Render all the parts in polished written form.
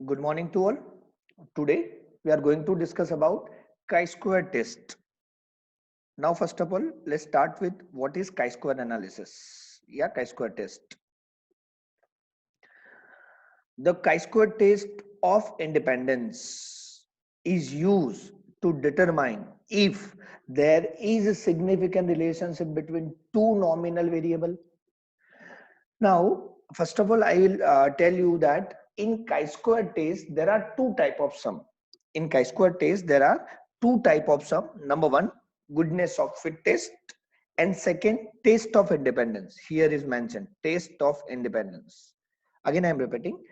Good morning to all. Today we are going to discuss about chi-square test. Now, first of all, let's start with what is chi-square analysis. Yeah, chi-square test. The chi-square test of independence is used to determine if there is a significant relationship between two nominal variable. Now, first of all, I will tell you that in chi-square test there are two type of sum. In chi-square test there are two type of sum. Number one, goodness of fit test, and second, test of independence. Here is mentioned test of independence. Again, I am repeating.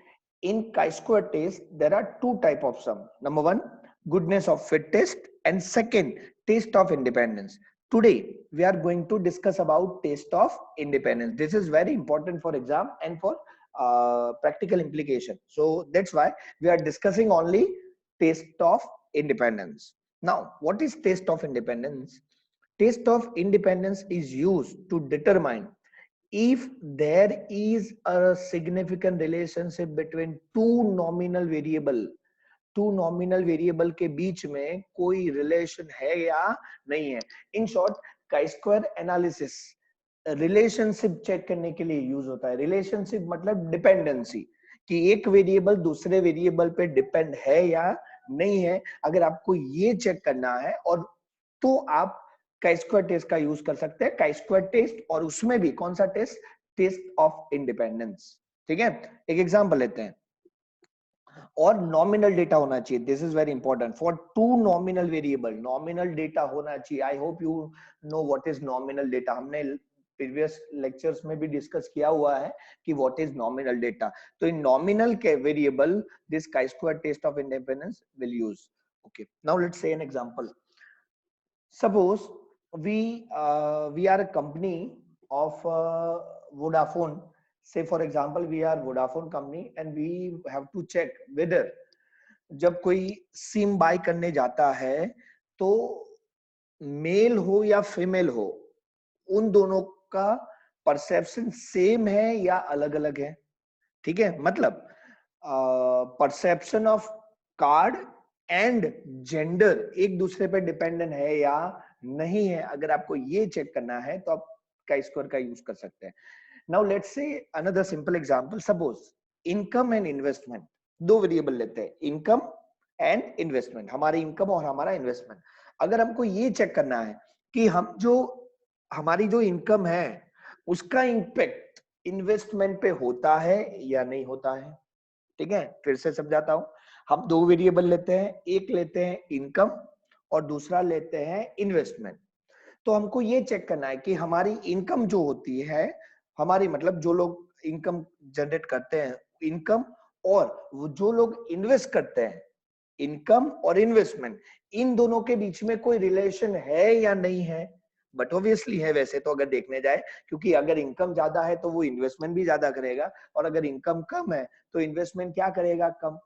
In chi-square test there are two type of sum. Number one, goodness of fit test, and second, test of independence. Today we are going to discuss about test of independence. This is very important for exam and for practical implication. So that's why we are discussing only test of independence. Now, what is test of independence? Test of independence is used to determine if there is a significant relationship between two nominal variable के बीच में कोई relation है या नहीं है. In short, chi-square analysis relationship check करने के लिए यूज होता है. रिलेशनशिप मतलब डिपेंडेंसी, कि एक वेरिएबल दूसरे वेरिएबल पे डिपेंड है या नहीं है. अगर आपको ये चेक करना है और तो आप chi-square टेस्ट का यूज कर सकते हैं. chi-square टेस्ट, और उसमें भी कौन सा टेस्ट? Test of independence. ठीक है, एक एग्जांपल लेते हैं. और नॉमिनल डेटा होना चाहिए. This is very important for two nominal variable. Nominal data होना चाहिए. I hope you know what is nominal data. हमने प्रीवियस लेक्चर्स में भी डिस्कस किया हुआ है कि व्हाट इज नॉमिनल डेटा. तो इन नॉमिनल के variable this chi-square test of independence will use. Okay, now let's say an example. Suppose we are a company of Vodafone. Say for example we are Vodafone company and we have to check whether जब कोई SIM bye करने जाता है तो mail हो या female हो, उन दोनों का परसेप्शन सेम है या अलग अलग है. ठीक है, मतलब perception of card and gender एक दूसरे पे डिपेंडेंट है या नहीं है. अगर आपको ये चेक करना है तो आप chi-square का यूज कर सकते हैं. नाउ लेट्स से another simple example. Suppose income and investment. दो वेरिएबल लेते हैं, इनकम एंड इन्वेस्टमेंट, हमारी इनकम और हमारा इन्वेस्टमेंट. अगर हमको ये चेक करना है कि हम जो हमारी जो इनकम है उसका इंपैक्ट इन्वेस्टमेंट पे होता है या नहीं होता है. ठीक है, फिर से समझाता हूं. हम दो वेरिएबल लेते हैं, एक लेते हैं इनकम और दूसरा लेते हैं इन्वेस्टमेंट. तो हमको ये चेक करना है कि हमारी इनकम जो होती है, हमारी मतलब जो लोग इनकम जनरेट करते हैं, इनकम, और वो जो लोग इन्वेस्ट करते हैं, इनकम और इन्वेस्टमेंट, इन दोनों के बीच में कोई रिलेशन है या नहीं है. बट ऑब्वियसली है वैसे तो, अगर देखने जाए, क्योंकि अगर इनकम ज्यादा है तो वो इन्वेस्टमेंट भी ज्यादा करेगा, और अगर इनकम कम है तो इन्वेस्टमेंट क्या करेगा? कम.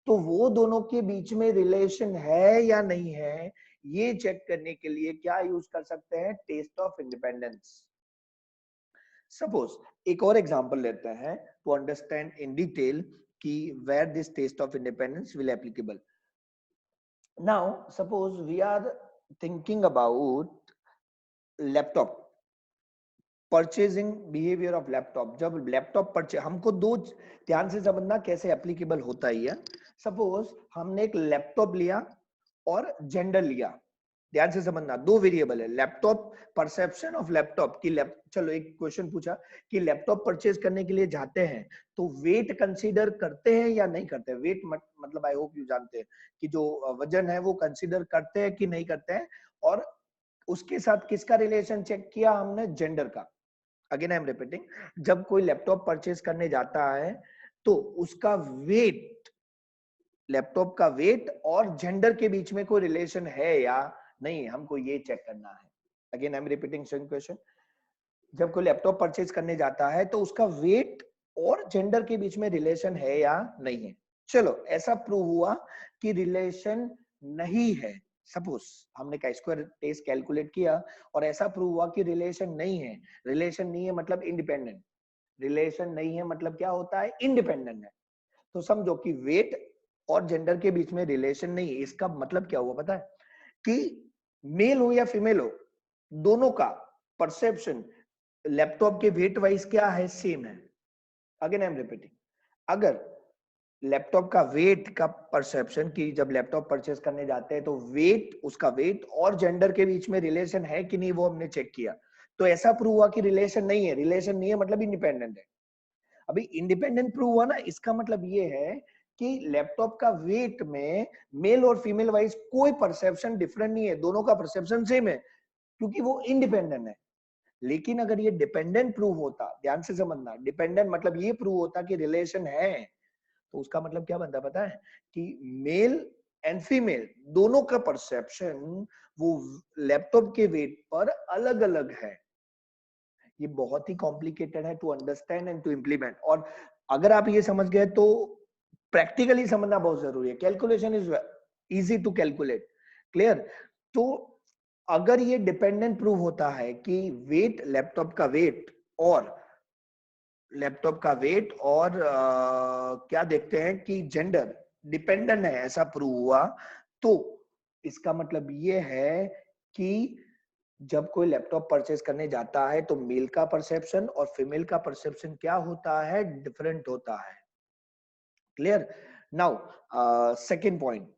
तो वो दोनों के बीच में रिलेशन है या नहीं है, ये चेक करने के लिए क्या यूज कर सकते हैं? Test of independence. सपोज एक और एग्जांपल लेते हैं टू अंडरस्टैंड इन डिटेल कि where this test of independence will applicable. Now suppose we are thinking about laptop, purchasing behaviour of laptop. जब लैपटॉप परचेज, हमको दो ध्यान से समझना कैसे एप्लीकेबल होता है ये. सपोज हमने एक लैपटॉप लिया और जेंडर लिया. ध्यान से समझना, दो वेरिएबल है. लैपटॉप, परसेप्शन ऑफ लैपटॉप की चलो एक क्वेश्चन पूछा कि लैपटॉप परचेज करने के लिए जाते हैं तो वेट कंसीडर करते हैं या नहीं करते हैं. वेट मतलब आई होप यू जानते हैं कि जो वजन है वो कंसीडर करते हैं कि नहीं करते हैं. और उसके साथ किसका रिलेशन चेक किया हमने? जेंडर का. अगेन आई एम रिपीटिंग, जब कोई लैपटॉप परचेज करने जाता है तो उसका वेट, लैपटॉप का वेट और जेंडर के बीच में कोई रिलेशन है या नहीं, हमको ये चेक करना है. Again I am repeating same question. जब कोई लैपटॉप परचेज करने जाता है तो उसका वेट और जेंडर के बीच में रिलेशन है या नहीं है. चलो ऐसा प्रूव हुआ कि रिलेशन नहीं है. सपोज हमने chi-square टेस्ट कैलकुलेट किया और ऐसा प्रूव हुआ कि रिलेशन नहीं है. रिलेशन नहीं है मतलब इंडिपेंडेंट. रिलेशन नहीं है मतलब क्या होता है? इंडिपेंडेंट है. तो समझो कि वेट और जेंडर के बीच में रिलेशन नहीं है। इसका मतलब क्या हुआ पता है कि मेल हो या फीमेल हो, दोनों का परसेप्शन लैपटॉप के वेट वाइज क्या है, सेम है। अगेन आई एम रिपीटिंग, अगर लैपटॉप का वेट का परसेप्शन कि जब लैपटॉप परचेस करने जाते हैं तो वेट, उसका वेट और जेंडर के बीच में रिलेशन है कि नहीं वो हमने चेक किया, तो ऐसा प्रूव हुआ कि रिलेशन नहीं है। रिलेशन नहीं है मतलब इंडिपेंडेंट है। अभी इंडिपेंडेंट प्रूव हुआ ना, इसका मतलब ये है कि लैपटॉप का वेट में मेल और फीमेल वाइज कोई परसेप्शन डिफरेंट नहीं है, दोनों का परसेप्शन सेम है क्योंकि वो इंडिपेंडेंट है। लेकिन अगर ये डिपेंडेंट प्रूव होता, ध्यान से समझना, डिपेंडेंट मतलब ये प्रूव होता कि रिलेशन है, तो उसका मतलब क्या बनता पता है कि मेल एंड फीमेल दोनों का परसेप्शन वो लैपटॉप के वेट पर अलग अलग है। ये बहुत ही कॉम्प्लिकेटेड है to understand and to implement, और अगर आप ये समझ गए तो प्रैक्टिकली समझना बहुत जरूरी है। Calculation is easy to calculate, clear. तो अगर ये डिपेंडेंट प्रूव होता है कि वेट, लैपटॉप का वेट और क्या देखते हैं कि जेंडर डिपेंडेंट है, ऐसा प्रूव हुआ, तो इसका मतलब ये है कि जब कोई लैपटॉप परचेज करने जाता है तो मेल का परसेप्शन और फीमेल का परसेप्शन क्या होता है, डिफरेंट होता है। Clear. Now second point,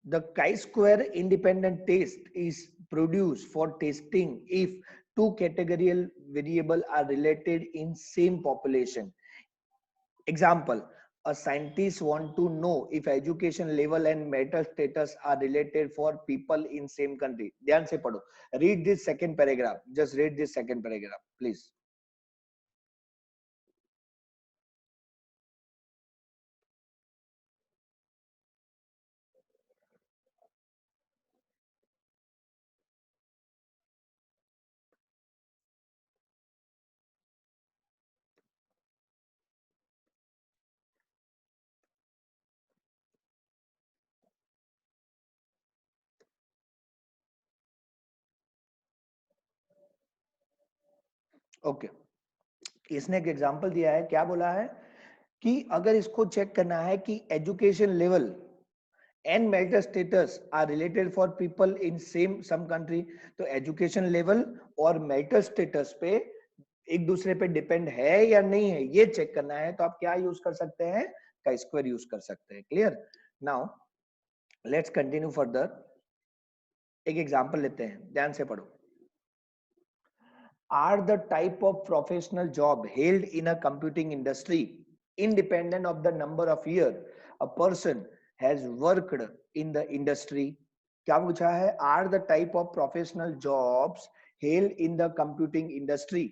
the chi-square independent test is produced for testing if two categorical variable are related in same population. Example, a scientist want to know if education level and marital status are related for people in same country. ध्यान से पढ़ो, read this second paragraph, just read this second paragraph please. Okay, इसने एक example दिया है, क्या बोला है कि अगर इसको चेक करना है कि education level and marital status are related for people in same some country, तो एजुकेशन लेवल और मैरिटल स्टेटस पे एक दूसरे पे डिपेंड है या नहीं है, ये चेक करना है, तो आप क्या यूज कर सकते हैं, का स्क्वायर यूज कर सकते हैं। Clear. Now let's continue further. एक एग्जांपल लेते हैं, ध्यान से पढ़ो। Are the type of professional job held in a computing industry independent of the number of year a person has worked in the industry? क्या पूछा है, are the type of professional jobs held in the computing industry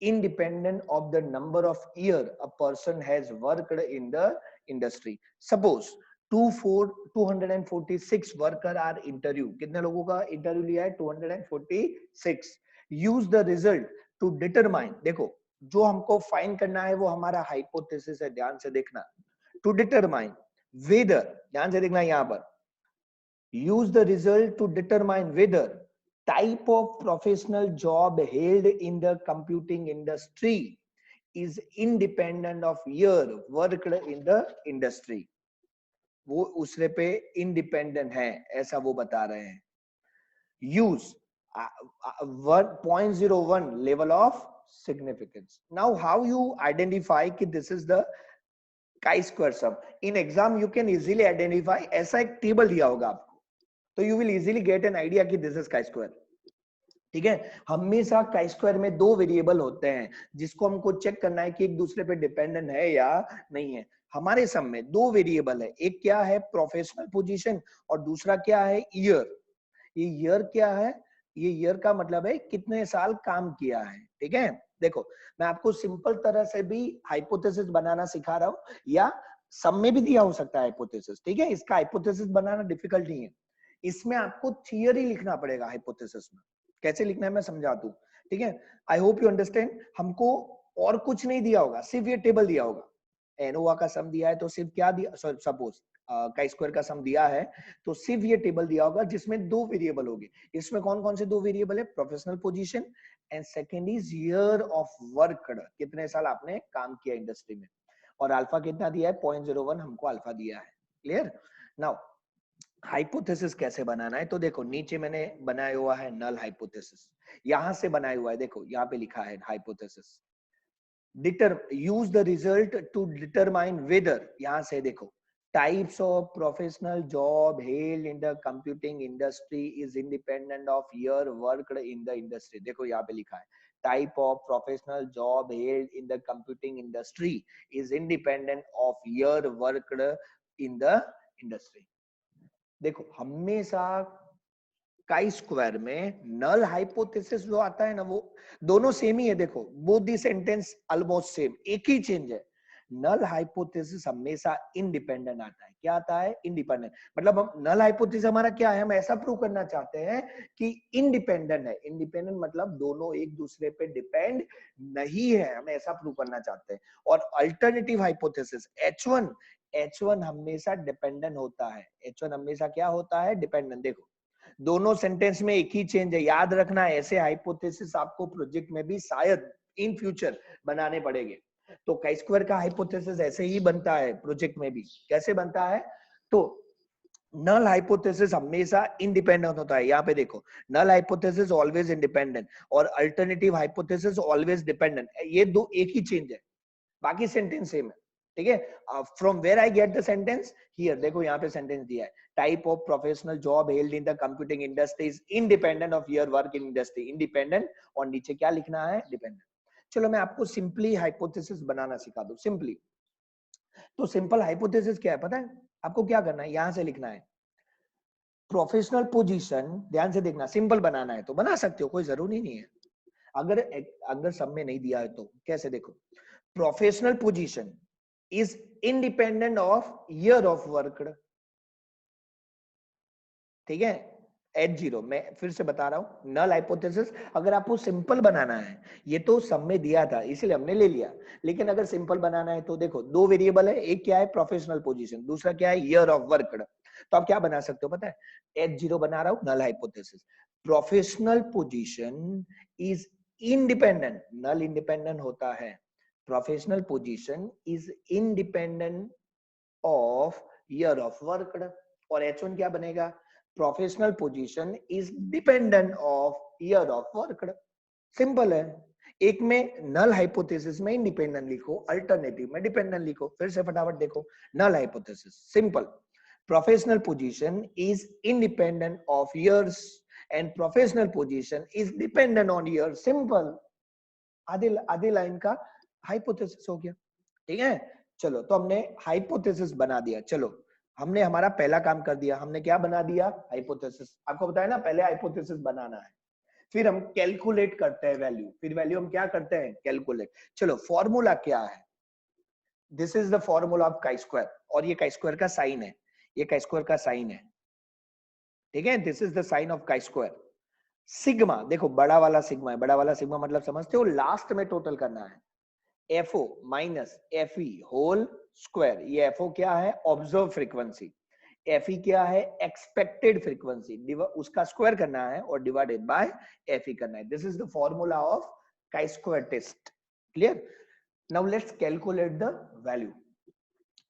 independent of the number of year a person has worked in the industry? Suppose 246 worker are interview, कितने लोगों का interview लिया है, 246। Use the result to determine, देखो जो हमको find करना है वो हमारा हाइपोथेसिस है, ध्यान से देखना, टू डिटरमाइन वेदर, ध्यान से देखना यहां पर, use the result to determine whether type of professional job held in the computing industry is independent of year worked in the industry. वो उसरे पे इंडिपेंडेंट है ऐसा वो बता रहे हैं। use 1.01 level of significance. Now how you identify कि this is the chi-square sum? In exam you can easily identify, ऐसा एक टेबल दिया होगा आपको, तो you will easily get an idea कि this is chi-square। ठीक है, हमेशा chi स्क्वायर में दो वेरिएबल होते हैं जिसको हमको चेक करना है कि एक दूसरे पे डिपेंडेंट है या नहीं है। हमारे सम में दो वेरिएबल है, एक क्या है प्रोफेशनल पोजीशन और दूसरा क्या है ईयर। ये ईयर क्या है, ये ईयर का मतलब है कितने साल काम किया है। ठीक है, देखो मैं आपको सिंपल तरह से भी हाइपोथेसिस बनाना सिखा रहा हूं, या सम में भी दिया हो सकता है हाइपोथेसिस। ठीक है, इसका हाइपोथेसिस बनाना डिफिकल्ट नहीं है, इसमें आपको थियरी लिखना पड़ेगा। हाइपोथेसिस में कैसे लिखना है मैं समझा दूं। ठीक है, आई होप यू अंडरस्टैंड। हमको और कुछ नहीं दिया होगा, सिर्फ ये टेबल दिया होगा। एनोवा का सम दिया है तो सिर्फ क्या दिया, सपोज का स्क्वायर का सम दिया है तो सिर्फ ये टेबल दिया होगा जिसमें दो वेरिएबल होंगे। इसमें कौन कौन से दो वेरिएबल है, professional position and second is year of work, कितने साल आपने काम किया इंडस्ट्री में। और अल्फा कितना दिया है 0.01 हमको अल्फा दिया है। क्लियर? नाउ हाइपोथेसिस कैसे बनाना है, तो देखो नीचे मैंने बनाया हुआ है नल हाइपोथेसिस, यहां से बनाया हुआ है, देखो यहाँ पे लिखा है hypothesis. use the result to determine whether, यहां से देखो, types of professional job held in the computing industry is independent of year worked in the industry। देखो यहाँ पे लिखा है type of professional job held in the computing industry is independent of year worked in the industry। देखो हमेशा chi square में null hypothesis जो आता है ना, वो दोनों सेम ही है। देखो both the sentence almost same, एक ही चेंज है। नल हाइपोथेसिस हमेशा इंडिपेंडेंट आता है। क्या आता है? इंडिपेंडेंट। मतलब हम नल हाइपोथेसिस हमारा क्या है, हम ऐसा प्रूव करना चाहते हैं कि इंडिपेंडेंट है। इंडिपेंडेंट मतलब दोनों एक दूसरे पे डिपेंड नहीं है, हम ऐसा प्रूव करना चाहते हैं। और अल्टरनेटिव हाइपोथेसिस H1 हमेशा डिपेंडेंट होता है। H1 हमेशा क्या होता है? डिपेंडेंट। देखो दोनों सेंटेंस में एक ही चेंज है, याद रखना। ऐसे हाइपोथेसिस आपको प्रोजेक्ट में भी शायद इन फ्यूचर बनाने पड़ेंगे। तो काई स्क्वायर का हाइपोथेसिस ऐसे ही बनता है प्रोजेक्ट में भी। कैसे बनता है? तो नल हाइपोथेसिस हमेशा इंडिपेंडेंट होता है। यहाँ पे देखो नल हाइपोथेसिस ऑलवेज इंडिपेंडेंट और अल्टरनेटिव हाइपोथेसिस ऑलवेज डिपेंडेंट। ये दो एक ही चेंज है, बाकी सेंटेंस सेम है। ठीक है? From where I get the sentence, here देखो यहाँ पे सेंटेंस दिया है, type of professional job held in the computing industry is independent of your work in industry. Independent और नीचे क्या लिखना है? डिपेंडेंट। चलो मैं आपको सिंपली हाइपोथेसिस बनाना सिखा दूं, सिंपली। तो सिंपल हाइपोथेसिस क्या है पता है आपको? क्या करना है, यहां से लिखना है प्रोफेशनल पोजीशन। ध्यान से देखना, सिंपल बनाना है तो बना सकते हो, कोई जरूरी नहीं है। अगर अगर सब में नहीं दिया है तो कैसे? देखो professional position is independent of year of work. ठीक है? H0 मैं फिर से बता रहा हूं, नल हाइपोथेसिस अगर आपको सिंपल बनाना है, ये तो सब में दिया था इसलिए हमने ले लिया, लेकिन अगर सिंपल बनाना है तो देखो दो वेरिएबल है, एक क्या है प्रोफेशनल पोजीशन, दूसरा क्या है ईयर ऑफ वर्क। तो आप क्या बना सकते हो पता है? H0 बना रहा हूं null hypothesis, professional position is independent, null independent होता है, professional position is independent of year of work. और H1 क्या बनेगा? Professional position is dependent of year of work. Simple है। एक में नल हाइपोथेसिस में इंडिपेंडेंट लिखो, अल्टरनेटिव में डिपेंडेंट लिखो। फिर से फटाफट देखो, null hypothesis simple, professional position is independent of years and professional position is dependent on year. Simple, आधे आधे लाइन का हाइपोथेसिस हो गया। ठीक है? चलो तो हमने हाइपोथेसिस बना दिया। चलो हमने हमारा पहला काम कर दिया, हमने क्या बना दिया? हाइपोथेसिस। आपको बताया ना पहले हाइपोथेसिस बनाना है, फिर हम कैलकुलेट करते हैं वैल्यू, फिर वैल्यू हम क्या करते हैं? कैलकुलेट। चलो फॉर्मूला क्या है? This is the formula of chi square, और ये काई स्क्वायर का साइन है, ये काई स्क्वायर का साइन है। ठीक है? This is the sign of chi square. Sigma, देखो बड़ा वाला सिग्मा है, बड़ा वाला सिग्मा मतलब समझते हो, लास्ट में टोटल करना है। FO minus FE whole square. ये FO क्या है? Observe frequency. FE क्या है? Expected frequency. उसका स्क्वायर करना है और डिवाइडेड बाय FE करना है। This is the formula of chi square test. Clear? Now let's calculate the value.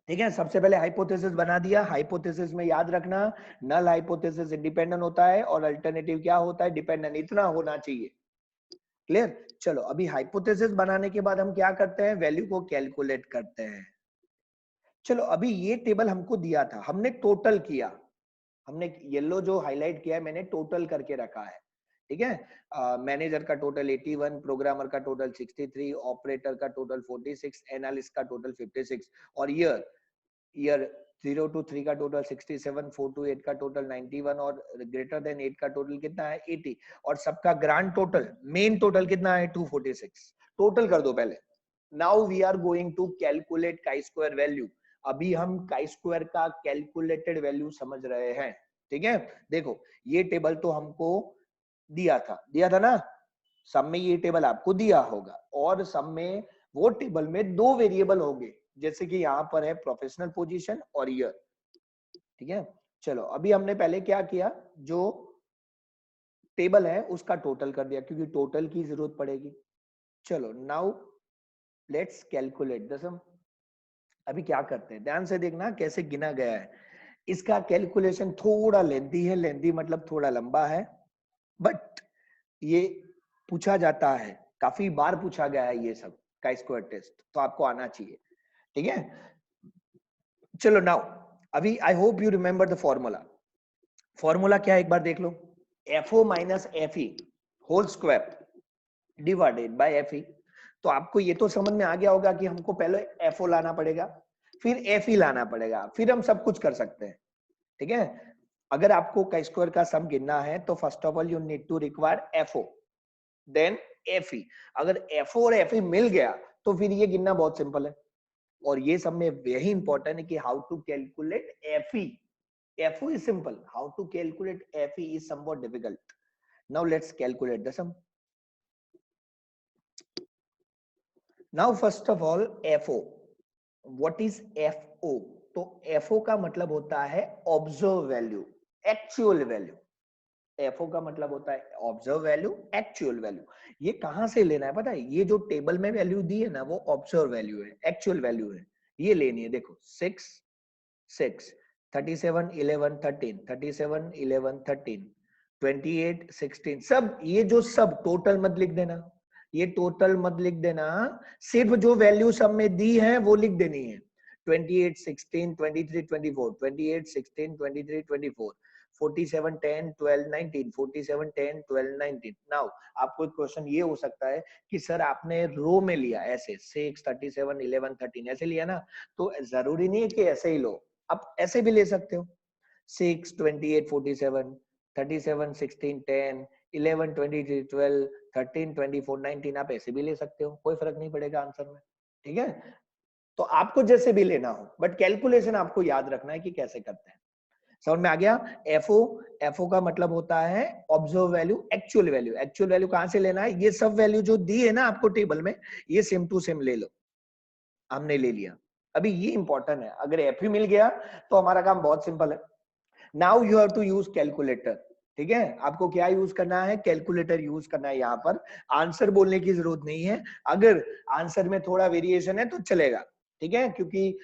ठीक है? सबसे पहले हाइपोथेसिस बना दिया। हाइपोथेसिस में याद रखना नल हाइपोथेसिस इंडिपेंडेंट होता है और अल्टरनेटिव क्या होता है? डिपेंडेंट। इतना होना चाहिए। क्लियर? चलो अभी हाइपोथेसिस बनाने के बाद हम क्या करते हैं? वैल्यू को कैलकुलेट करते हैं। चलो अभी ये टेबल हमको दिया था, हमने टोटल किया, हमने येलो जो हाईलाइट किया है मैंने टोटल करके रखा है। ठीक है? मैनेजर का टोटल 81, प्रोग्रामर का टोटल 63, ऑपरेटर का टोटल 46, एनालिस्ट का टोटल 56 और ईयर ईयर 0 to 3 का टोटल 67, 4 to 8 का टोटल 91 और ग्रेटर देन 8 का टोटल कितना है? 80 और सबका ग्रांड टोटल मेन टोटल कितना है? 246। टोटल कर दो पहले। Now we are going to calculate chi square value. अभी हम काई स्क्वायर का कैलकुलेटेड वैल्यू समझ रहे हैं। ठीक है? देखो ये टेबल तो हमको दिया था ना, सब में ये टेबल आपको दिया होगा और सब में वो टेबल में दो वेरिएबल होंगे, जैसे कि यहाँ पर है प्रोफेशनल पोजीशन और ईयर। ठीक है? चलो अभी हमने पहले क्या किया, जो टेबल है उसका टोटल कर दिया क्योंकि टोटल की जरूरत पड़ेगी। चलो नाउ लेट्स कैलकुलेट द सम। अभी क्या करते हैं, ध्यान से देखना कैसे गिना गया है। इसका कैलकुलेशन थोड़ा लेंथी है, लेंथी मतलब थोड़ा लंबा है, बट ये पूछा जाता है, काफी बार पूछा गया है ये सब का स्क्वायर टेस्ट, तो आपको आना चाहिए। ठीक है, चलो नाउ अभी I hope you remember the formula. Formula क्या है एक बार देख लो, FO minus FE whole square divided by FE। तो आपको ये तो समझ में आ गया होगा कि हमको पहले FO लाना पड़ेगा, फिर FE लाना पड़ेगा, फिर हम सब कुछ कर सकते हैं। ठीक है, अगर आपको का स्क्वायर का सम गिनना है तो first of all you need to require FO then FE। अगर FO और FE मिल गया तो फिर ये गिनना बहुत सिंपल है। और ये सब में यही इंपॉर्टेंट है कि how to calculate FE। FO is simple, how to calculate FE is somewhat difficult. Now let's calculate the sum. Now first of all FO, what is FO? तो FO का मतलब होता है observe value, actual value. FO का मतलब होता है observe value, actual value. ये कहां से लेना है पता है, ये जो टेबल में वैल्यू दी है ना वो ऑब्जर्व वैल्यू है, एक्चुअल वैल्यू है, ये लेनी है। देखो 6 6 37 11 13 37 11 13 28 16 सब, ये जो सब टोटल मत लिख देना, ये टोटल मत लिख देना, सिर्फ जो वैल्यू सब में दी है वो लिख देनी है। 28 16 23 24 28 16 23 24 47 10 12 19 47 10 12 19। नाउ आपको एक क्वेश्चन ये हो सकता है कि सर आपने रो में लिया ऐसे 6 37 11 13 ऐसे लिया ना, तो जरूरी नहीं है कि ऐसे ही लो, आप ऐसे भी ले सकते हो। 6 28 47 37 16 10 11 23 12 13 24 19 आप ऐसे भी ले सकते हो, कोई फर्क नहीं पड़ेगा आंसर में। ठीक है, तो आपको जैसे भी लेना हो, बट कैलकुलेशन आपको याद रखना है कि कैसे करते हैं। समझ में आ गया। FO का मतलब होता है observe value, actual value. Actual value कहां से लेना है, ये सब वैल्यू जो दी है ना आपको टेबल में, ये सेम टू सेम ले लो। हमने ले लिया, अभी ये इंपॉर्टेंट है, अगर FE मिल गया तो हमारा काम बहुत सिंपल है। Now you have to use calculator. ठीक है, आपको क्या यूज करना है, कैलकुलेटर यूज करना है। यहाँ पर आंसर बोलने की जरूरत नहीं है, अगर आंसर में थोड़ा वेरिएशन है तो चलेगा। ठीक है, क्योंकि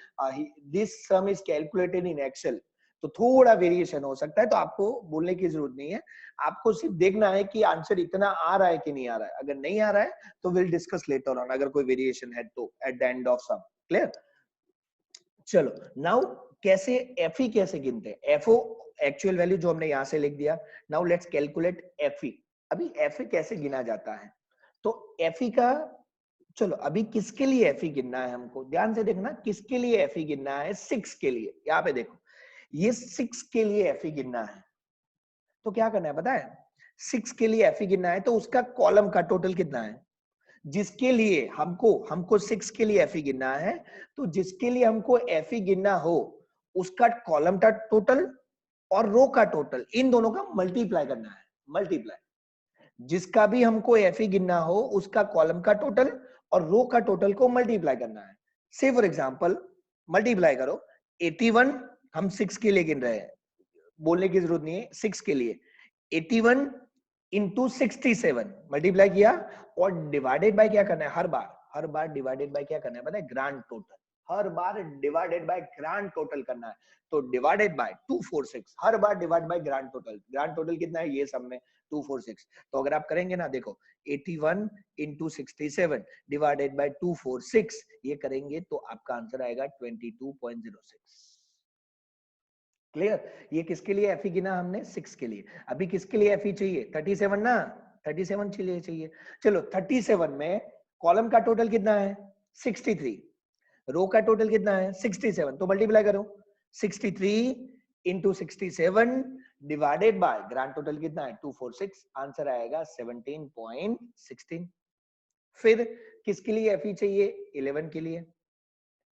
this sum is calculated in Excel, तो थोड़ा वेरिएशन हो सकता है, तो आपको बोलने की जरूरत नहीं है। आपको सिर्फ देखना है कि आंसर इतना आ रहा है कि नहीं आ रहा है। अगर नहीं आ रहा है तो विल डिस्कस लेटर ऑन, अगर कोई वेरिएशन है तो at the end of sum. Clear, चलो नाउ कैसे FE कैसे गिनते हैं। FO एक्चुअल वैल्यू जो हमने यहां से लिख दिया। Now let's calculate FE। अभी FE कैसे गिना जाता है, तो FE का, चलो अभी किसके लिए FE गिनना है हमको, ध्यान से देखना किसके लिए FE गिनना है। 6 के लिए, यहाँ पे देखो ये 6 के लिए FE गिनना है। तो क्या करना है पता है, 6 के लिए FE गिनना है तो उसका कॉलम का टोटल कितना है, जिसके लिए हमको हमको 6 के लिए FE गिनना है, तो जिसके लिए हमको FE गिनना हो उसका कॉलम का टोटल और रो का टोटल, इन दोनों का मल्टीप्लाई करना है। मल्टीप्लाई, जिसका भी हमको FE गिनना हो उसका कॉलम का टोटल और रो का टोटल को मल्टीप्लाई करना है। से फॉर एग्जांपल मल्टीप्लाई करो 81, हम 6 के लिए गिन रहे हैं, बोलने की जरूरत नहीं है, 6 के लिए 81 इंटू 67 मल्टीप्लाई किया, और डिवाइडेड बाय क्या करना है, हर बार डिवाइडेड बाय क्या करना है पता है, grand total. Her bar divided by grand total करना है, तो divided by 246, her bar divide by grand total. Grand total कितना है ये सब में 246। तो अगर आप करेंगे ना, देखो 81 इंटू 67 डिवाइडेड बाय 246, ये करेंगे तो आपका आंसर आएगा 22.06। क्लियर, ये किसके लिए FE गिना हमने, 6 के लिए। अभी किसके लिए FE चाहिए, 37 ना, 37 चाहिए। चलो 37 में कॉलम का टोटल कितना है 63, रो का टोटल कितना है 67, तो मल्टीप्लाई करो 63 into 67 divided by grand total कितना है 246, आंसर आएगा 17.16। फिर किसके लिए FE चाहिए, 11 के लिए।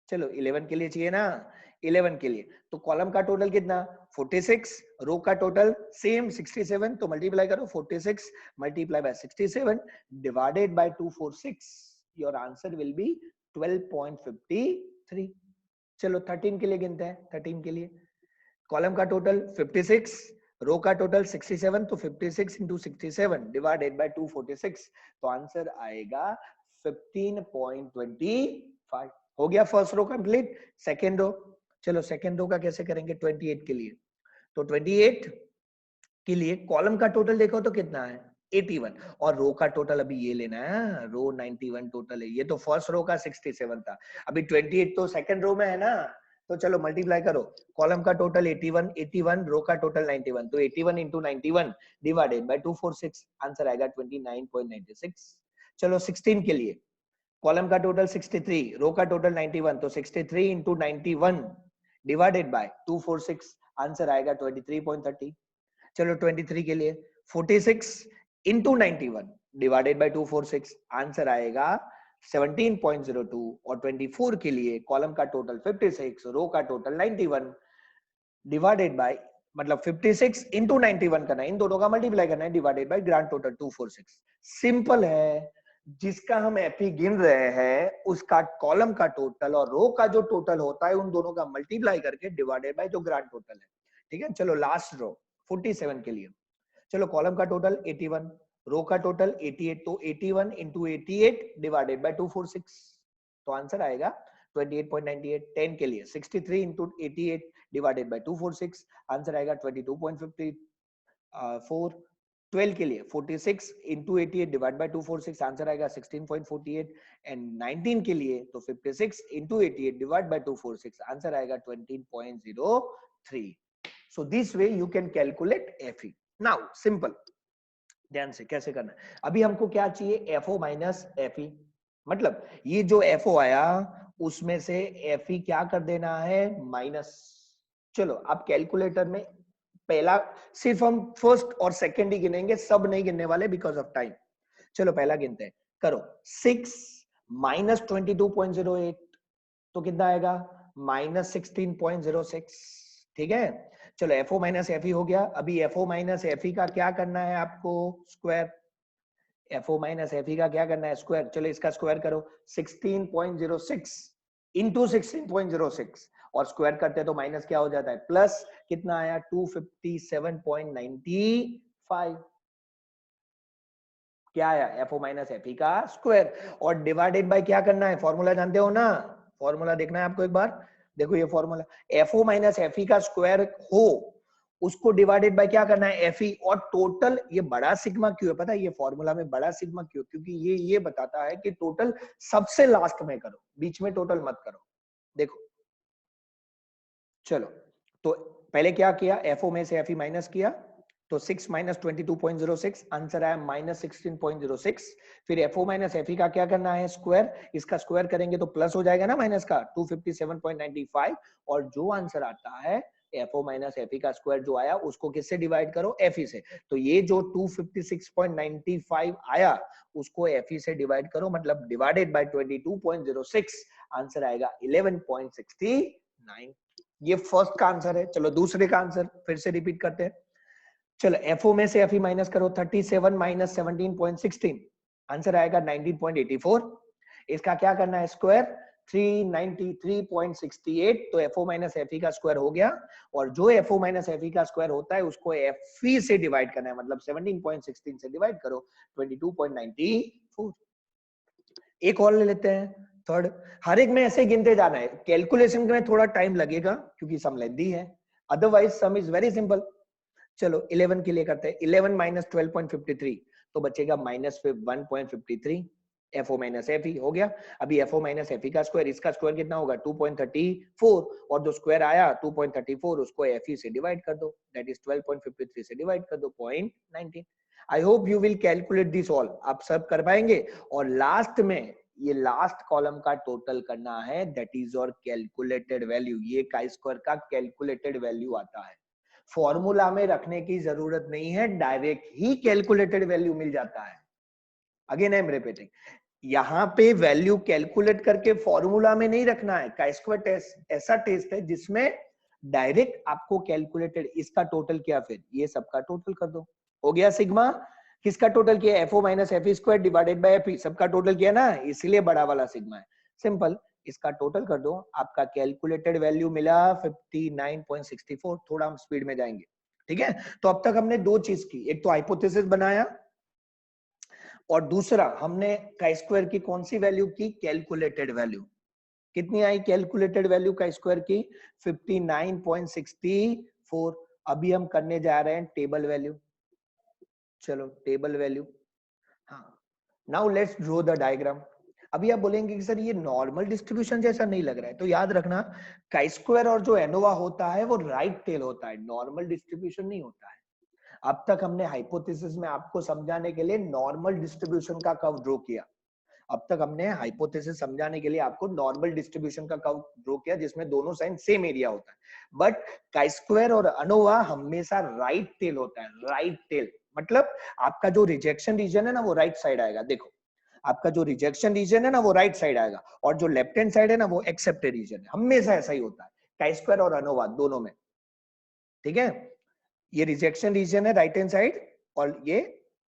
चलो 11 के लिए चाहिए ना, 11 के लिए तो कॉलम का टोटल कितना 46, रो का टोटल सेम 67, तो मल्टीप्लाई करो 46 multiply by 67 divided by 246, your answer will be 12.53। चलो 13 के लिए गिनते हैं। 13 के लिए कॉलम का टोटल 56, रो का टोटल 67, तो 56 इंटू 67 डिवाइडेड बाय 246, तो आंसर आएगा 15.25। हो गया first row complete. Second row, चलो सेकेंड रो का कैसे करेंगे 28 के लिए। तो 28 के लिए कॉलम का टोटल देखो तो कितना है 81, और रो का टोटल अभी ये लेना है, रो 91 टोटल है। ये तो फर्स्ट रो का 67 था, अभी 28 तो सेकंड रो में है ना, तो चलो मल्टीप्लाई करो। कॉलम का टोटल 81, 81, रो का टोटल 91, तो 81 इंटू 91 डिवाइडेड बाय 246, आंसर आएगा 29.96। चलो 16 के लिए, कॉलम का टोटल 63, रो का टोटल 91, तो 63 इंटू 91 डिवाइडेड बाय 246, आंसर आएगा 23.30। चलो 23 के लिए 46 इंटू 91 डिवाइडेड बाय 246, आंसर आएगा 17.02। और 24 के लिए कॉलम का टोटल 56, रो का टोटल 91 डिवाइडेड बाय, मतलब 56 इंटू 91 करना है, इन दोनों का मल्टीप्लाई करना है, divided by grand total 246। Simple है, जिसका हम एफी गिन रहे हैं उसका कॉलम का टोटल और रो का जो टोटल होता है उन दोनों का मल्टीप्लाई करके डिवाइडेड बाय जो ग्रांड टोटल है। ठीक है, चलो लास्ट रो 47 के लिए, चलो कॉलम का टोटल 81, रो का टोटल 88, तो 81 इंटू 88 डिवाइडेड बाय 246, तो आंसर आएगा 28.98। 10 के लिए 63 इंटू 88 डिवाइडेड बाय 246, आंसर आएगा 22.54। 12 के लिए 46 इंटू 88 डिवाइड बाय 246, आंसर आएगा 16.48। एंड 19 के लिए तो 56 इंटू 88 डिवाइड बाय 246, आंसर आएगा 20.03। So this way you can calculate FE. Now simple, ध्यान से कैसे करना है। अभी हमको क्या चाहिए FO माइनस FE, मतलब ये जो FO आया उसमें से FE क्या कर देना है माइनस। चलो आप कैलकुलेटर में पहला सिर्फ हम फर्स्ट और सेकंड ही गिनेंगे, सब नहीं गिनने वाले बिकॉज ऑफ टाइम। चलो पहला गिनते हैं, करो 6 माइनस 22.08, तो कितना आएगा माइनस 16.06। ठीक है, चलो FO माइनस FE हो गया। अभी FO माइनस FE का क्या करना है आपको, स्क्वायर। FO माइनस FE का क्या करना है, स्क्वायर। चलो इसका स्क्वायर करो, 16.06 इंटू 16.06 और स्क्वायर करते हैं तो माइनस क्या हो जाता है, प्लस कितना आया 257.95, क्या आया FO माइनस FE का स्क्वायर। और डिवाइडेड बाय क्या करना है, फॉर्मूला जानते हो ना, फॉर्मूला देखना है आपको एक बार, देखो ये फॉर्मूला, FO माइनस FE का स्क्वायर हो उसको डिवाइडेड बाय क्या करना है FE, और टोटल ये बड़ा सिग्मा क्यों है पता है, ये फॉर्मूला में बड़ा सिग्मा क्यों, क्योंकि ये बताता है कि टोटल सबसे लास्ट में करो, बीच में टोटल मत करो। देखो चलो, तो पहले क्या किया, FO में से FE माइनस किया, तो 6 माइनस 22.06, आंसर आया माइनस 16.06। फिर FO माइनस FE का क्या करना है, स्क्वायर। इसका स्क्वायर करेंगे तो प्लस हो जाएगा ना माइनस का 257.95, और जो आंसर आता है FO माइनस FE का स्क्वायर जो आया उसको किससे डिवाइड करो, FE से। तो ये जो 256.95 आया उसको FE से डिवाइड करो, मतलब डिवाइडेड बाय 22.06, आंसर आएगा 11.69। ये फर्स्ट का आंसर है। चलो दूसरे का आंसर फिर से रिपीट करते हैं। चलो FO में से FE माइनस करो, 37 माइनस 17.16, आंसर आएगा 19.84। इसका क्या करना है, स्क्वायर, 393.68, तो FO माइनस FE का स्क्वायर हो गया, और जो FO माइनस FE का स्क्वायर होता है उसको FE से डिवाइड करना है, मतलब 17.16 से डिवाइड करो 22.94। एक और ले लेते हैं थर्ड, हर एक में ऐसे गिनते जाना है, कैलकुलेशन में थोड़ा टाइम लगेगा क्योंकि सम लेंथी है, otherwise some is very simple. चलो 11 के लिए करते हैं, 11 माइनस 12.53, तो बचेगा माइनस 1.53। FO माइनस FE हो गया। अभी FO माइनस FE का स्क्वायर, इसका स्क्वायर कितना होगा 2.34, और जो स्क्वायर आया 2.34 उसको FE से डिवाइड कर दो, दैट इज 12.53 से डिवाइड कर दो 0.19। आई hope you will calculate this all, आप सब कर पाएंगे। और लास्ट में ये लास्ट कॉलम का टोटल करना है, that is your calculated value. ये का स्क्वायर का कैलकुलेटेड वैल्यू आता है, फॉर्मूला में रखने की जरूरत नहीं है, डायरेक्ट ही कैलकुलेटेड वैल्यू मिल जाता है। अगेन आई एम रिपीटिंग, यहां पे वैल्यू कैलकुलेट करके फॉर्मूला में नहीं रखना है। का स्क्वायर टेस्ट ऐसा टेस्ट है जिसमें डायरेक्ट आपको कैलकुलेटेड, इसका टोटल किया फिर ये सबका टोटल कर दो, हो गया सिग्मा। किसका टोटल किया, FO minus FE square divided by FE, सबका टोटल किया ना, इसलिए बड़ा वाला सिग्मा है। सिंपल, इसका टोटल कर दो, आपका कैलकुलेटेड वैल्यू मिला 59.64। थोड़ा हम स्पीड में जाएंगे, ठीक है। तो अब तक हमने दो चीज की, एक तो हाइपोथेसिस बनाया, और दूसरा हमने का स्क्वायर की कौन सी वैल्यू की, कैलकुलेटेड वैल्यू। कितनी आई कैलकुलेटेड वैल्यू का स्क्वायर की 59.64। अभी हम करने जा रहे हैं टेबल वैल्यू। चलो टेबल वैल्यू, हाँ now let's draw the diagram. अभी आप बोलेंगे कि सर ये नॉर्मल डिस्ट्रीब्यूशन जैसा नहीं लग रहा है, तो याद रखना काई स्क्वायर और जो एनोवा होता है वो राइट टेल होता है, नॉर्मल डिस्ट्रीब्यूशन नहीं होता है। अब तक हमने हाइपोथेसिस में आपको समझाने के लिए नॉर्मल डिस्ट्रीब्यूशन का कर्व ड्रॉ किया। अब तक हमने हाइपोथेसिस समझाने के लिए आपको नॉर्मल डिस्ट्रीब्यूशन का कर्व ड्रॉ किया जिसमें दोनों साइड सेम एरिया होता है। बट काई स्क्वायर और अनोवा हमेशा राइट टेल होता है, राइट टेल मतलब आपका जो रिजेक्शन रीजन है ना वो राइट साइड आएगा। देखो आपका जो रिजेक्शन रीजन है ना वो राइट साइड आएगा और जो लेफ्ट हैंड साइड है ना वो एक्सेप्टेड रीजन है। हमेशा ऐसा ही होता है काई स्क्वायर और अनोवा दोनों में, ठीक है। ये रिजेक्शन रीजन है राइट हैंड साइड और ये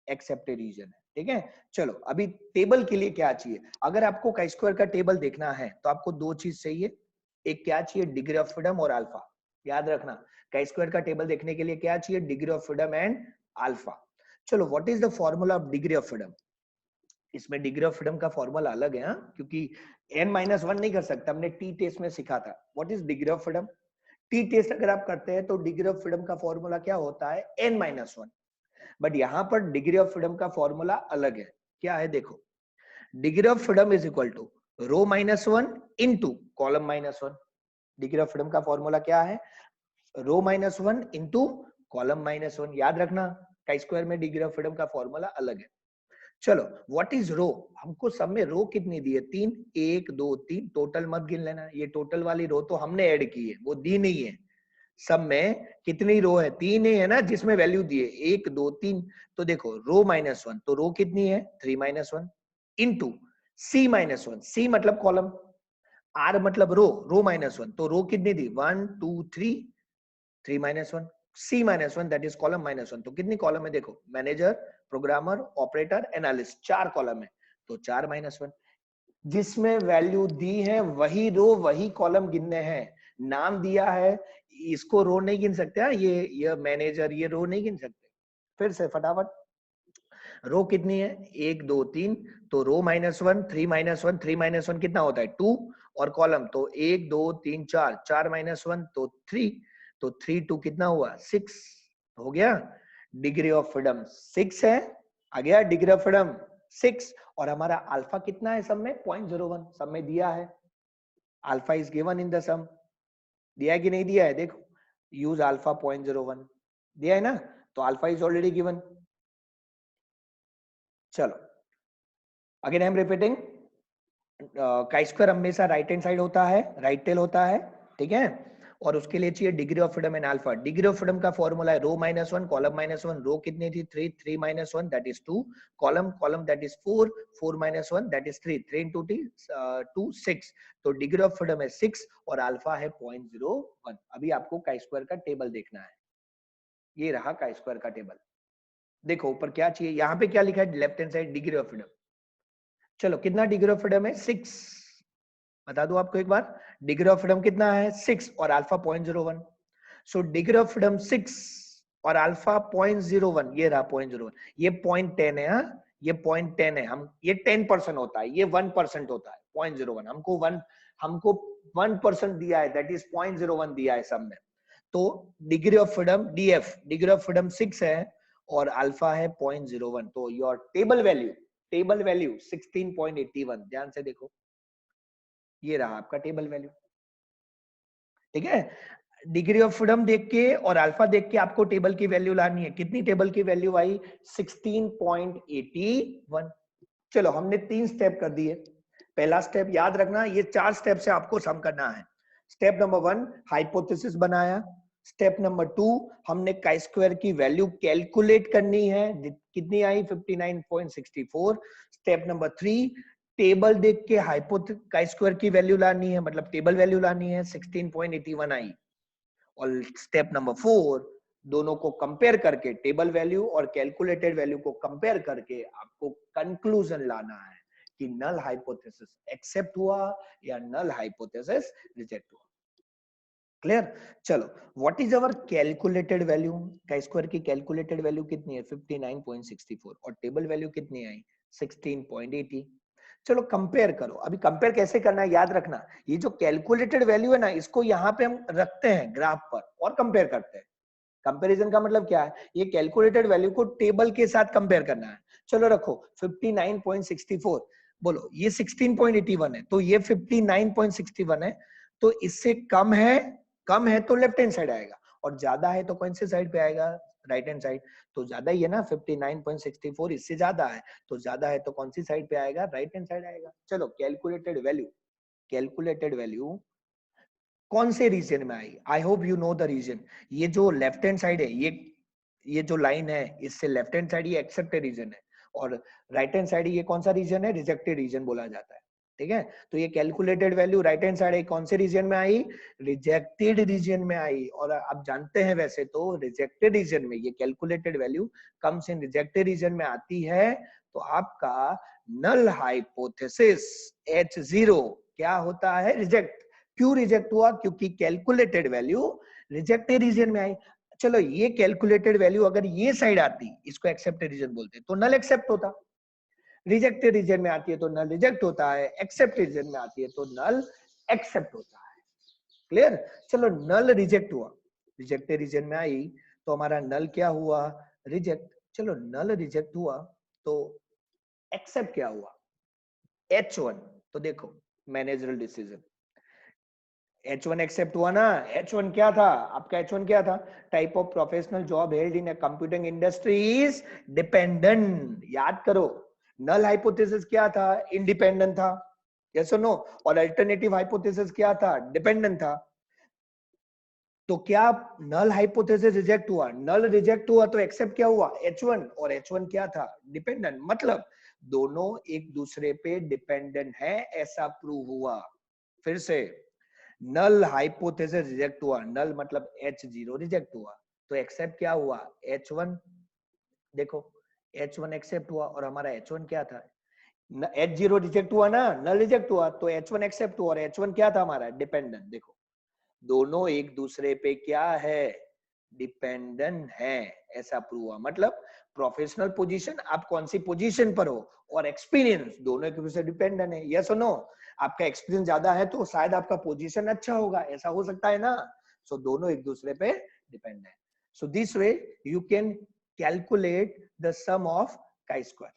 एक्सेप्टेड रीजन है, ठीक है। चलो अभी टेबल के लिए क्या चाहिए, अगर आपको काई स्क्वायर का टेबल देखना है तो आपको दो चीज चाहिए। एक क्या चाहिए, डिग्री ऑफ फ्रीडम और अल्फा। याद रखना काई स्क्वायर का टेबल देखने के लिए क्या चाहिए, degree of freedom and alpha. चलो what is the formula of degree of freedom. इसमें डिग्री ऑफ फ्रीडम का फॉर्मूला अलग है, हाँ? क्योंकि n-1 नहीं कर सकता, हमने टी टेस्ट में सीखा था। What is degree of freedom, t test अगर आप करते हैं तो डिग्री ऑफ फ्रीडम का फॉर्मूला क्या होता है, n-1। बट यहां पर डिग्री ऑफ फ्रीडम का फॉर्मूला अलग है। क्या है देखो, degree of freedom is equal to ρ-1 into column -1। Degree of freedom का फॉर्मूला क्या है, ρ-1 इंटू कॉलम -1। याद रखना काई स्क्वायर में डिग्री ऑफ फ्रीडम का फॉर्मूला अलग है। चलो व्हाट इज रो, हमको सब में रो कितनी दी है, 3, 1 2 3, टोटल मत गिन लेना, ये टोटल वाली रो तो हमने ऐड की है, वो दी नहीं है। सब में कितनी रो है, 3 ही है ना जिसमें वैल्यू दी है 1 2 3। तो देखो ρ-1 तो रो कितनी है 3-1 इंटू c-1, सी मतलब कॉलम, r मतलब रो-1 तो रो कितनी दी 1 2 3, 3-1, c-1 दैट इज कॉलम -1। तो कितनी कॉलम है देखो, manager, programmer, operator, analyst, 4 column है तो 4-1। जिसमें वैल्यू दी है वही रो वही कॉलम गिनने हैं। नाम दिया है इसको रो नहीं गिन सकते, ये मैनेजर ये रो नहीं गिन सकते। फिर से फटाफट, रो कितनी है 1 2 3, तो रो-1 3-1, 3-1 कितना होता है 2, और कॉलम तो 1 2 3 4, 4-1 तो 3, तो 3 2 कितना हुआ 6 हो गया। डिग्री ऑफ फ्रीडम 6 है, आ गया डिग्री ऑफ फ्रीडम 6। और हमारा अल्फा कितना है सब में 0.01, सब में दिया है alpha is given in the sum. दिया है कि नहीं दिया है, देखो यूज अल्फा 0.01 दिया है ना, तो अल्फा इज ऑलरेडी गिवन। चलो again I am repeating, chi square हमेशा राइट हैंड साइड होता है, राइट टेल होता है, ठीक है। और उसके लिए चाहिए degree of freedom and alpha. Degree of freedom का फॉर्मूला है ρ-1 कॉलम -1, रो कितनी थी 3, 3-1 that is 2, column that is 4, 4-1 that is 3, 3 into 2 6। तो डिग्री ऑफ फ्रीडम है 6 और अल्फा है 0.01। अभी आपको काई स्क्वायर का टेबल देखना है, ये रहा काई स्क्वायर का टेबल। देखो ऊपर क्या चाहिए, यहाँ पे क्या लिखा है left hand side degree of freedom. चलो कितना डिग्री ऑफ फ्रीडम है 6, बता दो आपको एक बार, डिग्री ऑफ फ्रीडम कितना है 6 और alpha 0.01। So degree of freedom 6 और अल्फा 0.01, ये रहा 0.01, ये 0.10 है, हाँ ये 0.10 है। हम ये 10% होता है, ये 1% होता है 0.01। हमको 1% दिया है, दैट इज 0.01 दिया है सब में। तो degree of freedom DF, degree of freedom 6 है और अल्फा है 0.01। तो योर टेबल वैल्यू 16.81। ध्यान से देखो, ये रहा आपका टेबल वैल्यू, ठीक है। डिग्री ऑफ फ्रीडम देख के और अल्फा देख के आपको टेबल की वैल्यू लानी है। कितनी टेबल की वैल्यू आई 16.81। चलो हमने 3 स्टेप कर दिए। पहला स्टेप याद रखना, ये 4 स्टेप से आपको सम करना है। स्टेप नंबर 1 हाइपोथेसिस बनाया, स्टेप नंबर 2 हमने काई स्क्वायर की वैल्यू कैलकुलेट करनी है, कितनी आई 59.64। स्टेप नंबर 3 टेबल देख के काई स्क्वायर की वैल्यू लानी है, मतलब टेबल वैल्यू लानी है 16.81 आई। और स्टेप नंबर 4 दोनों को कंपेयर करके, टेबल वैल्यू और कैलकुलेटेड वैल्यू को कंपेयर करके आपको कंक्लूजन लाना है कि नल हाइपोथेसिस एक्सेप्ट हुआ या नल हाइपोथेसिस रिजेक्ट हुआ। क्लियर। चलो what is our calculated value, chi square की कैलकुलेटेड वैल्यू कितनी है 59.64 और टेबल वैल्यू कितनी आई 16.80। चलो कंपेयर करो। अभी कंपेयर कैसे करना है याद रखना, ये जो कैलकुलेटेड वैल्यू है ना, इसको यहाँ पे हम रखते हैं ग्राफ पर और कंपेयर करते हैं। कंपैरिजन का मतलब क्या है, ये कैलकुलेटेड वैल्यू को टेबल के साथ कंपेयर करना है। चलो रखो 59.64, बोलो ये 16.81 है, तो ये 59.61 है, तो इससे कम है तो लेफ्ट हैंड साइड आएगा, और ज्यादा है तो कौन से साइड पे आएगा, राइट हैंड साइड। तो ज्यादा ही है ना, 59.64 इससे ज्यादा है, तो ज्यादा है तो कौन सी साइड पे आएगा, राइट हैंड साइड आएगा। चलो कैलकुलेटेड वैल्यू कौन से रीजन में आई, I hope you know the region. ये जो लेफ्ट हैंड साइड है, ये जो लाइन है, इससे लेफ्ट हैंड साइड ये एक्सेप्टेड रीजन है, और राइट हैंड साइड ये कौन सा रीजन है, रिजेक्टेड रीजन बोला जाता है। ठीक है, तो ये calculated value right hand side कौन से रीजन में आई, रिजेक्टेड रीजन में आई। और आप जानते हैं वैसे तो रिजेक्टेड रीजन में ये calculated value comes in rejected region में आती है, तो आपका नल हाइपोथेसिस H0 क्या होता है, रिजेक्ट। क्यों रिजेक्ट हुआ, क्योंकि कैलकुलेटेड वैल्यू रिजेक्टेड रीजन में आई। चलो ये कैलकुलेटेड वैल्यू अगर ये साइड आती, इसको एक्सेप्टेड रीजन बोलते हैं, तो नल एक्सेप्ट होता। रिजेक्टेड रीजन में आती है तो नल रिजेक्ट होता है, एक्सेप्ट रीजन में आती है तो नल एक्सेप्ट होता है। क्लियर। चलो नल रिजेक्ट हुआ, रिजेक्टेड रीजन में आई तो हमारा नल क्या हुआ, रिजेक्ट। चलो नल रिजेक्ट हुआ तो एक्सेप्ट क्या हुआ, H1। तो देखो मैनेजरल डिसीजन, H1 एक्सेप्ट हुआ ना। H1 क्या था आपका, H1 क्या था, type of professional job held in computing industry is dependent. याद करो, नल हाइपोथेसिस क्या था, इंडिपेंडेंट था, यस और नो। और अल्टरनेटिव हाइपोथेसिस क्या था, डिपेंडेंट था। तो क्या नल हाइपोथेसिस रिजेक्ट हुआ, नल रिजेक्ट हुआ तो एक्सेप्ट क्या हुआ, H1, और H1 क्या था, डिपेंडेंट। मतलब दोनों एक दूसरे पे डिपेंडेंट है, ऐसा प्रूव हुआ। फिर से, नल हाइपोथेसिस रिजेक्ट हुआ, नल मतलब H0 रिजेक्ट हुआ, तो एक्सेप्ट क्या हुआ, H1। देखो H1 एक्सेप्ट हुआ और हमारा H1 क्या था, H0 रिजेक्ट हुआ ना, नल रिजेक्ट हुआ, तो H1 एक्सेप्ट हुआ और H1 क्या था हमारा, डिपेंडेंट। देखो दोनों एक दूसरे पे क्या है, डिपेंडेंट है, ऐसा प्रूव हुआ। मतलब प्रोफेशनल पोजीशन, आप कौन सी पोजीशन पर हो, और एक्सपीरियंस, दोनों एक दूसरे डिपेंडेंट है, यस और नो। आपका एक्सपीरियंस ज्यादा है तो शायद आपका पोजीशन अच्छा होगा, ऐसा हो सकता है ना। सो दोनों एक दूसरे पे डिपेंड है। So this way you can calculate the sum of chi square।